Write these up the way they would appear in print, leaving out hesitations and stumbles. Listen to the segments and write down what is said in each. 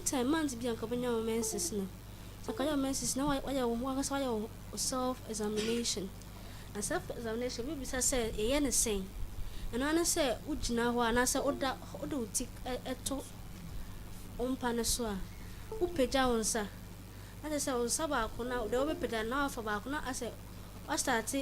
meantime man to be a company of menses no. So can your menses no why self examination. And self examination we be say e yen saying. And when I say ujina ho and I say oda utik eto ompa ne so a upeja wonsa. I say wonsa ba ko na de obepeda na afa ba ko na I say I start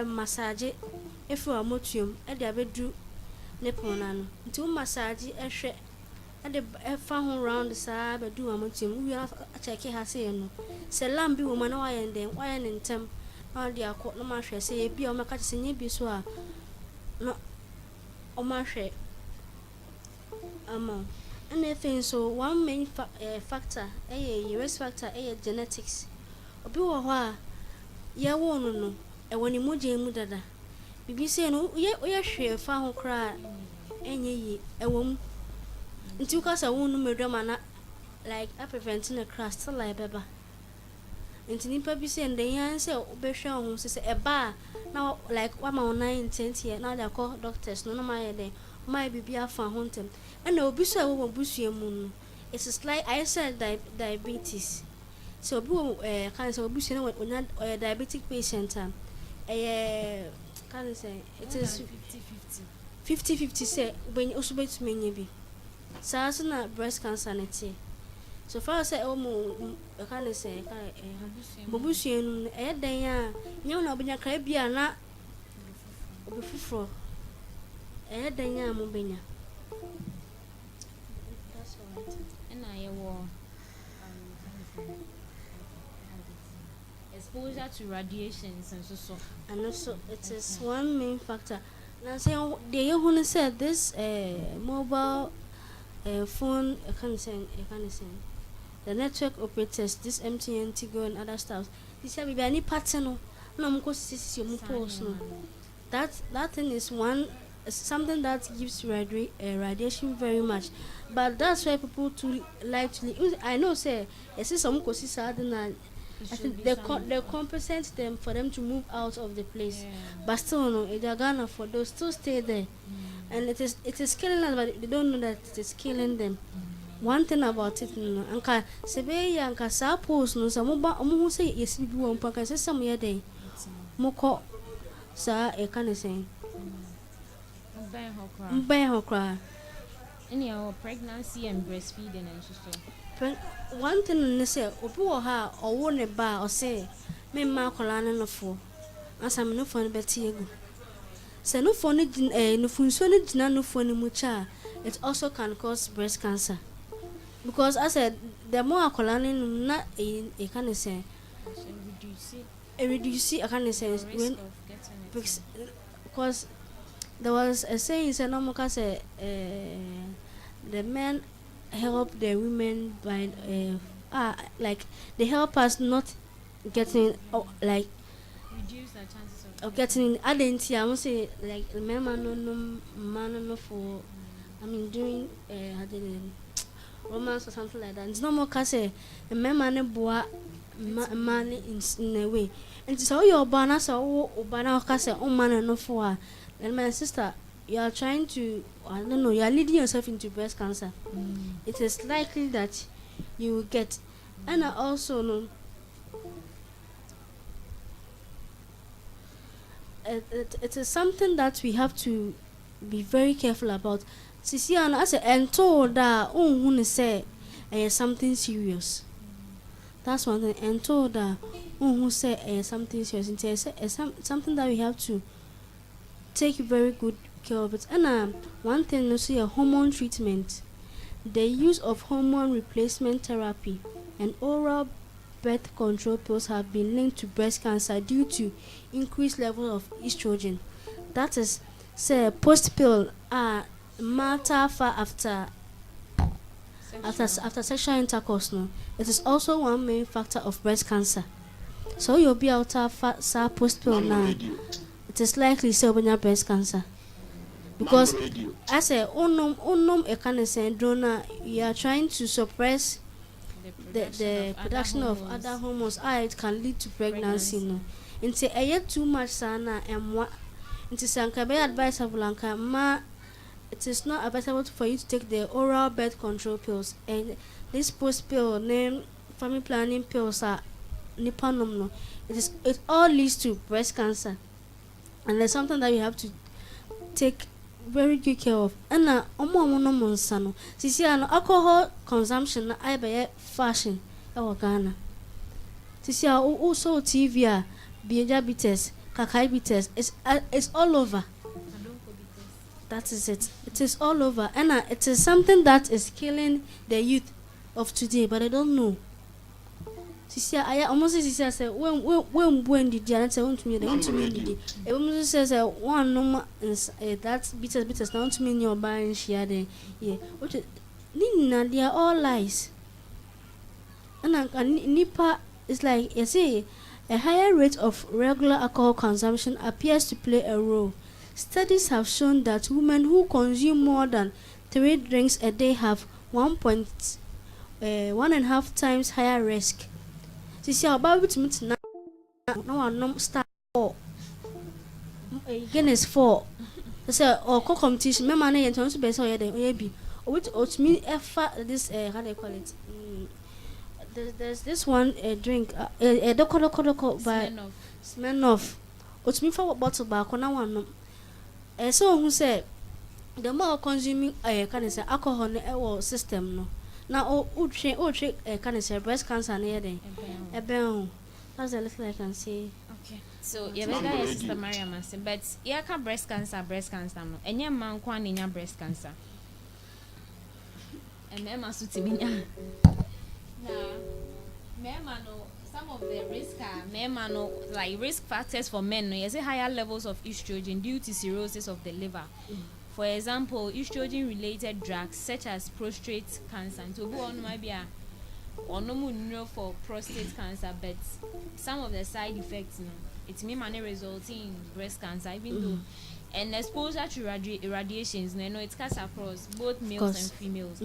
massage efu amotuom e de abedu ne pona no nti o massage ehwe e de fa ho round saa bedu amotuom wi a check ha say no se lambi wo ma na wa yen den wa yen ntem na de akọ no ma hwe say e bia o meka se nye bi so a no o ma hwe ama anything. So one main factor risk factor genetics obi wo ho a ye wo no e woni moje mu dada bibi say no ye hwe fa ho kra enye yi e wo mu nti ka sa wo no medwa na like I prevent na crash still like beba nti nipa bi say ndem yan say obehwe ho say e ba na like wa ma 9 10 year na dey call doctors no ma ye dey my bibi afa ho ntem and obi so e wo busua mu no it is like I said diabetes. So can say obi so na diabetic patient can say it is 50-50 say when also bet me bi sa na breast cancer net. So far say can say bobusua no e den a nyew na obenya kra bia na obefufro e den a mo benya. That's right. And I exposure to radiations and so. And also it is one main factor. Now say they who said this mobile phone can say the network operators, this MTN, Tigo and other stuff. This have be any pattern no mo see mo post no. That thing is something that gives radiation very much, but that's why people too like to I know say some ko see sad na I think they compensate them for them to move out of the place, but still no they are gonna for those still stay there. And it is killing them, but they don't know that it is killing them. One thing about it no anka sebe ya anka sa post no sa mo who say yes bi won pa say some year day mo ko sa e kan say mben ho kra any our pregnancy and breastfeeding and so. One thing say obi wo ha owo ne ba o say me ma kola ne no fo asam no fo ne beti egu se no fo ne no funso ne gina no fo ne mu cha it also can cause breast cancer. Because I said the more colonial not a can say reduce I can say when because there was a saying said no more say the men help the women by like they help us not getting like reduce the chances of getting identity. I must say like men no for I mean doing romance or something like that. It's no more say a man boa man in a way. And so your banner so banner case man no for. And my sister, you are trying to I don't know, you are leading yourself into breast cancer. It is likely that you will get. And I also know it is something that we have to be very careful about. Sisi ana ase ento da unhu say something serious. That's one thing. Ento da unhu say something serious. It's something that we have to take very good care of it. And one thing you see a hormone treatment. The use of hormone replacement therapy and oral birth control pills have been linked to breast cancer due to increased level of estrogen. That is say post pill matter for after sexual intercourse no. It is also one main factor of breast cancer. So you'll be out of post pill now. It is likely to have breast cancer. Because I say unknown a kind of syndrome you are trying to suppress the production of other hormones. It can lead to pregnancy no. Into too much sana and what into sanka be advisable anka ma it is not advisable for you to take the oral birth control pills, and this post pill named family planning pills are nipanom no. It all leads to breast cancer, and there's something that you have to take very good care of. And now omo no monsano sisi ano alcohol consumption na ay fashion e Ghana. Sisi also TV diabetes, diabetes, it's all over. That is it. It is all over, and it is something that is killing the youth of today, but I don't know. Sisi I almost sisi say when did you say want to me? They want to me did. It almost says one no that bitters now to me in your buying share there. Yeah, what Nina, they are all lies. And Nipa is like you see, a higher rate of regular alcohol consumption appears to play a role. Studies have shown that women who consume more than 3 drinks a day have 1.5 times higher risk. See about it now. No start 4. Again is 4. So or competition. Me man na yento so be say oye bi. Which mean this how they call it. There's this one drink doko by Smirnoff. Which mean for bottle back na one. So who said the more consuming can I say alcohol in our system no. Now can I say breast cancer near there. That's the little I can say. Okay. So you better Sister Mariam, but you can breast cancer no. And your man kwan in breast cancer. And me ma suti binya. Some of the risk factors for men, you see higher levels of estrogen due to cirrhosis of the liver. For example, estrogen-related drugs such as prostate cancer. To go on might be for prostate cancer, but some of the side effects, it may result in breast cancer, even though. And exposure to radiations, it cuts across both males and females.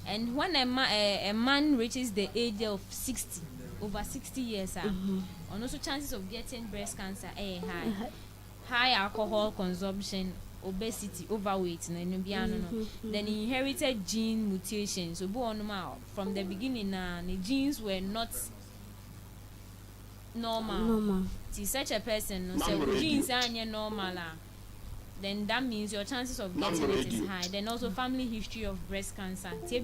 And when a man reaches the age of 60, over 60 years, and also chances of getting breast cancer high. High alcohol consumption, obesity, overweight, then inherited gene mutations. So from the beginning, the genes were not normal. See, such a person, genes are normal. Then that means your chances of getting it is high. Then also family history of breast cancer. The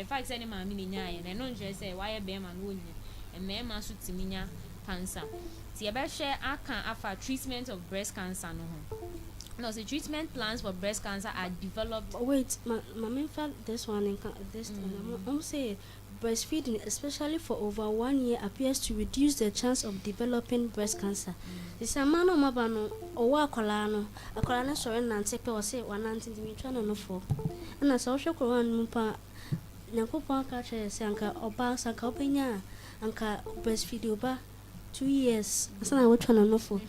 fact that and don't just say why a bear man would and me man should cancer. See about share I can offer treatment of breast cancer no. The treatment plans for breast cancer are developed. Wait, my main fact this one I'm saying breastfeeding, especially for over 1 year, appears to reduce the chance of developing breast cancer. This a man or mabano or wakolano, a colana sorry nancy or say 190 no for. And a social Koran mupa Nakopa catcher sanka or ba sanka openya anka breastfeed over 2 years. So I will try no for.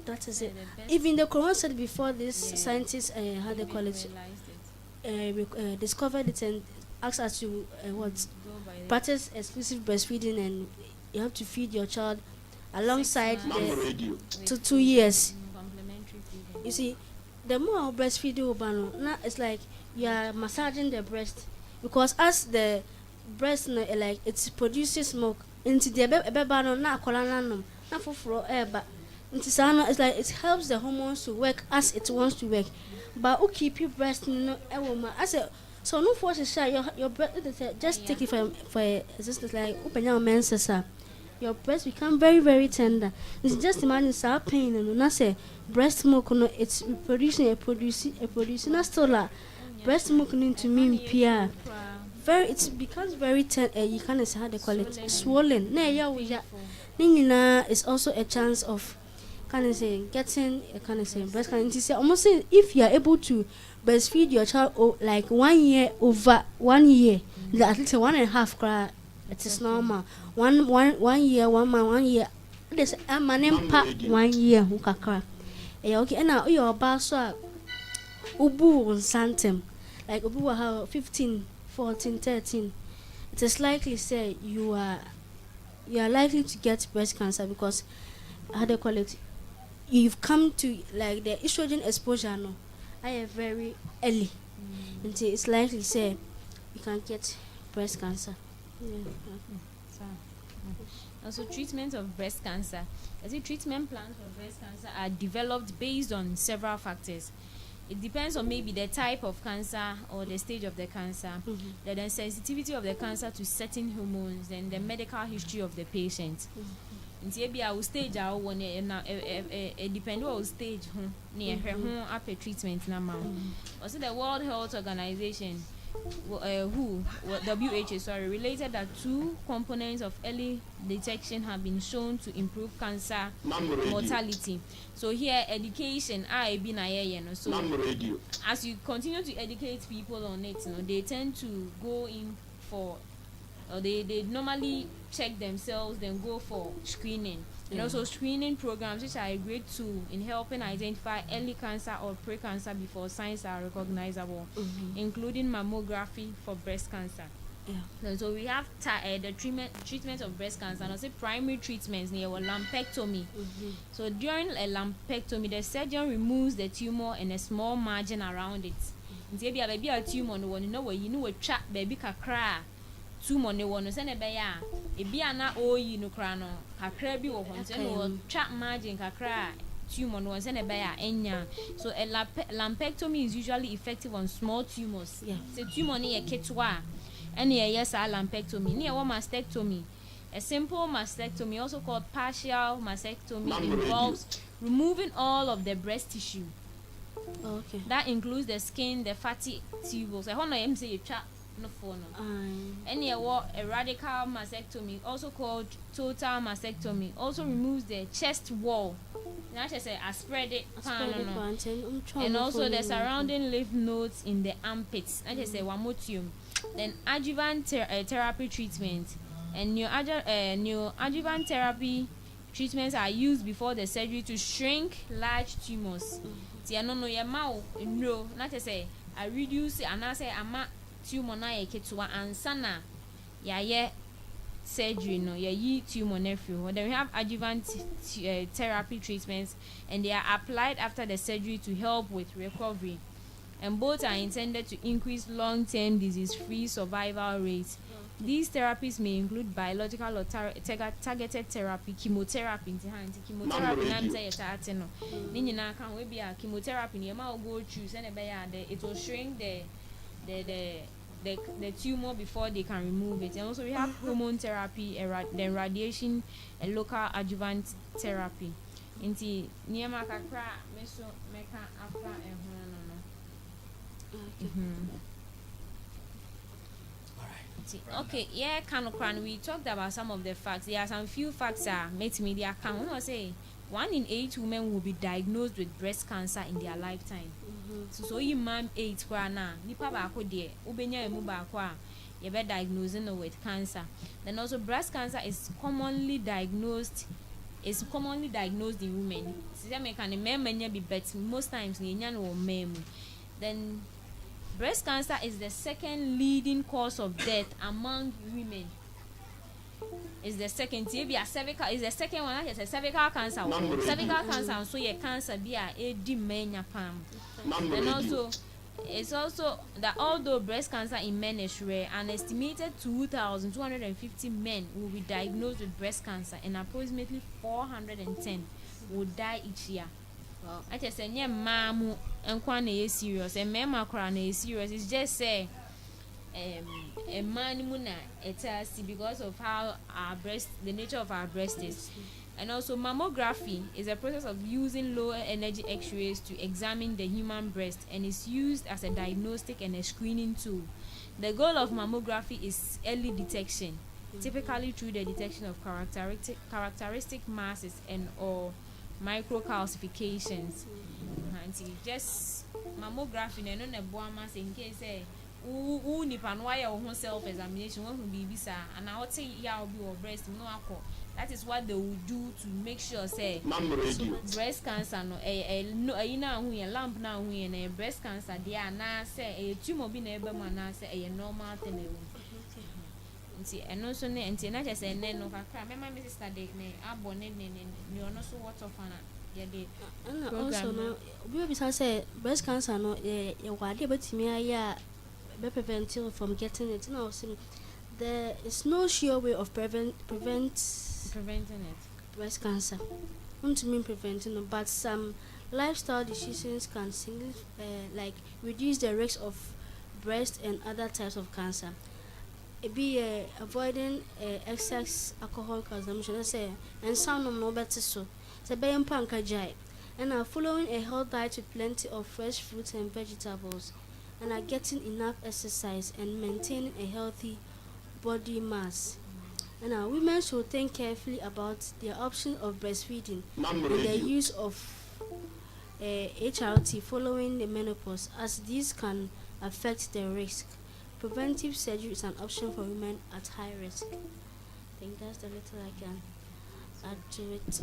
That is it. Even the Koran said before this scientists how they call it discovered it and asked us to practice exclusive breastfeeding, and you have to feed your child alongside the 2 years. You see, the more breastfeed you now it's like you are massaging the breast, because as the breast like it produces milk into the baby na kolana na for it's like it helps the hormones to work as it wants to work. But who keep your breast as a so no force to share your breast. Just take it for existence like open your menses. Your breast become very very tender. It's just imagine so pain and not say breast milk it's producing not still breast milk into mean PR. Very it becomes very tender. You can't say how they call it swollen. It's also a chance of getting breast cancer. Almost say if you are able to breastfeed your child like 1 year over 1 year, at least 1.5 cry, it is normal. 1 year, 1 month, 1 year. There's a man pa 1 year who cry. Okay, and now your baswa ubu santem like ubu how 15, 14, 13. It is likely say you are likely to get breast cancer because how they call it. You've come to like the estrogen exposure higher very early. Until it's likely say you can get breast cancer. Also, treatment of breast cancer. As the treatment plans for breast cancer are developed based on several factors. It depends on maybe the type of cancer or the stage of the cancer, the sensitivity of the cancer to certain hormones, and the medical history of the patient. Maybe our stage our one depend on stage near her upper treatment now. Also, the World Health Organization, WHO, related that 2 components of early detection have been shown to improve cancer mortality. So here, education, so as you continue to educate people on it, they tend to go in for, or they normally check themselves, then go for screening. And also screening programs, which are a great tool in helping identify early cancer or pre-cancer before signs are recognizable, including mammography for breast cancer. So we have the treatment of breast cancer, and also primary treatments near lumpectomy. So during a lumpectomy, the surgeon removes the tumor and a small margin around it. Baby a tumor no one know you know a trap baby kakra tumor no one send a bear a biana no crano kakra bi wo hon trap margin kakra tumor no one send a bear enya. So a lumpectomy is usually effective on small tumors. So tumor near ketwa. Any yes, a lumpectomy. Near one mastectomy. A simple mastectomy, also called partial mastectomy, involves removing all of the breast tissue. Okay. That includes the skin, the fatty tubules. I want to say you chat no phone. Any a radical mastectomy, also called total mastectomy, also removes the chest wall. Not just say I spread it, and also the surrounding lymph nodes in the armpits. I just say one more tumor. Then adjuvant therapy treatment and neoadjuvant therapy treatments are used before the surgery to shrink large tumors. No, not to say I reduce and I say I'm a tumor na ketwa and sana ya surgery no ye tumor nephew. Then we have adjuvant therapy treatments, and they are applied after the surgery to help with recovery. And both are intended to increase long-term disease-free survival rates. These therapies may include biological or targeted therapy, chemotherapy. Chemotherapy, chemotherapy, go through, it will shrink the tumor before they can remove it. And also we have hormone therapy, then radiation, and local adjuvant therapy. Inti niema kakra meso meka afra Okay, yeah, Kanokran, we talked about some of the facts. There are some few facts that made media account. I say 1 in 8 women will be diagnosed with breast cancer in their lifetime. So you mom 8 na nipa ba ko de obenya emu ba ko a you be diagnosing with cancer. Then also breast cancer is commonly diagnosed in women. Most times then breast cancer is the second leading cause of death among women. Is the second cervical is the second one. It's a cervical cancer. Cervical cancer, so your cancer be a dimenya palm. And also it's also that although breast cancer in men is rare, an estimated 2,250 men will be diagnosed with breast cancer, and approximately 410 will die each year. I just say, yeah, mamu and kwane is serious, and mema krana is serious. It's just say, a man muna etasi because of how the nature of our breast is. And also mammography is a process of using lower energy X-rays to examine the human breast, and is used as a diagnostic and a screening tool. The goal of mammography is early detection, typically through the detection of characteristic masses and or microcalcifications. Just mammography no boa mass in case who nipa no why self examination who be bisa and I would say yeah will be your breast no alcohol. That is what they will do to make sure say breast cancer no na hu ye lamp na hu ye na breast cancer dia na say a tumor bi na ebe ma na say a normal thing e wo nti eno so ne nti na just say ne no kakra me my sister dey ne abone ne ono so what of ana And also no, we say breast cancer no why but me be prevented from getting it. No, there is no sure way of preventing it. Breast cancer. Not to mean preventing, but some lifestyle decisions can like reduce the risk of breast and other types of cancer. It be avoiding excess alcohol consumption, and some no better so. And following a healthy diet with plenty of fresh fruits and vegetables, and getting enough exercise and maintaining a healthy body mass. And women should think carefully about their option of breastfeeding and the use of HRT following the menopause, as these can affect the risk. Preventive surgery is an option for women at high risk. I think that's the little I can add to it.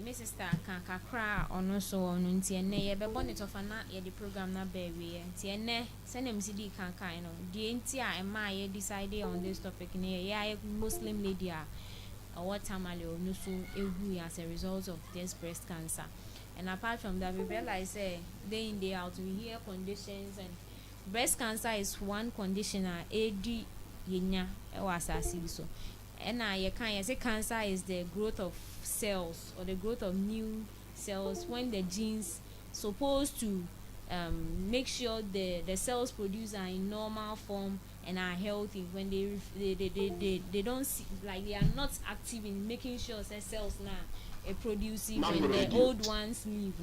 Mrs. Star can cry or no so on until ne be bonnet of an the program na baby. Tiene send him CD can kind of the entire and my decided on this topic near Muslim lady or what tamale or no so as a result of this breast cancer. And apart from that, we realize day in day out we hear conditions, and breast cancer is one condition AD yenya was so. And you can say cancer is the growth of cells or the growth of new cells when the genes supposed to make sure the cells produced are in normal form and are healthy. When they don't see, like they are not active in making sure the cells now are producing when the old ones leave.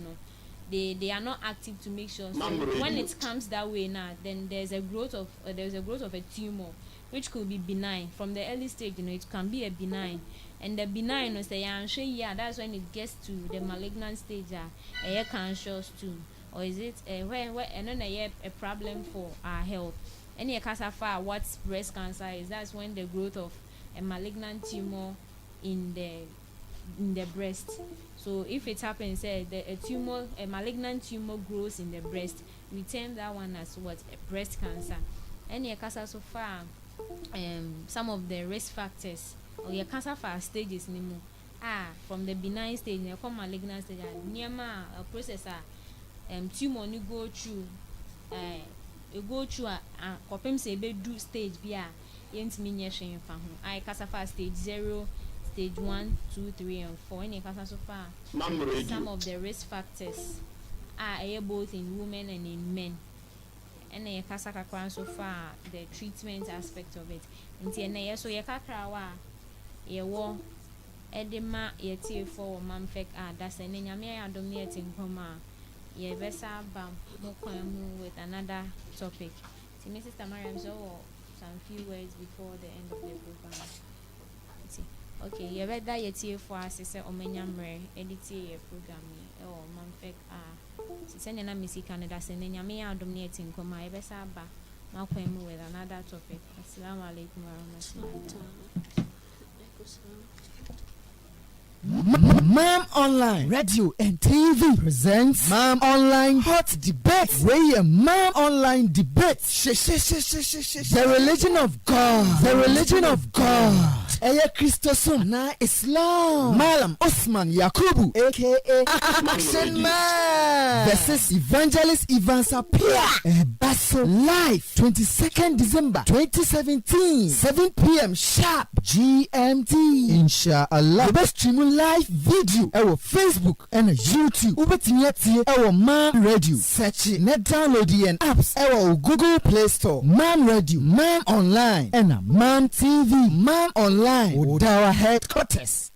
They are not active to make sure. So when it comes that way now, then there's a growth of a tumor, which could be benign from the early stage. It can be a benign, and the benign is that's when it gets to the malignant stage. A cancerous too, or is it where and then a problem for our health? Any cancer what breast cancer is, that's when the growth of a malignant tumor in the breast. So if it happens, a malignant tumor grows in the breast, we term that one as what? A breast cancer. Any cancer so far, some of the risk factors or your cancer stages from the benign stage, you come malignant stage, near a process tumor you go through a copim say do stage bia yent me I cancer stage 0, stage 1, 2, 3, and 4. Any cancer so far, some of the risk factors are both in women and in men. And a cancer so far, the treatment aspect of it. And so your kakra ye war edema ye tea for mamfek that's an enyame dominating coma. Ye besa bam with another topic. See Mrs. Mariam, so some few words before the end of the program. Okay, you read that your tea for us is omenyamre edit your program or mamfek send na missy Canada send nyame dominating coma ye besa ba makwemu with another topic. Assalamu alaikum warahmatullahi. Mam Online Radio and TV presents Mam Online Hot Debate. Where Mam Online Debate. The religion of God. The religion of God. Eya Christosum na Islam. Malam Osman Yakubu aka Action Man versus Evangelist Ivan Sapia. Basso live 22nd December 2017 7 p.m. sharp GMT. Inshallah. The best stream live video our Facebook and YouTube. Ubetinyati our Mam Radio. Search it, net download the apps our Google Play Store. Mam Radio, Mam Online, and Mam TV, Mam Online. With our headquarters.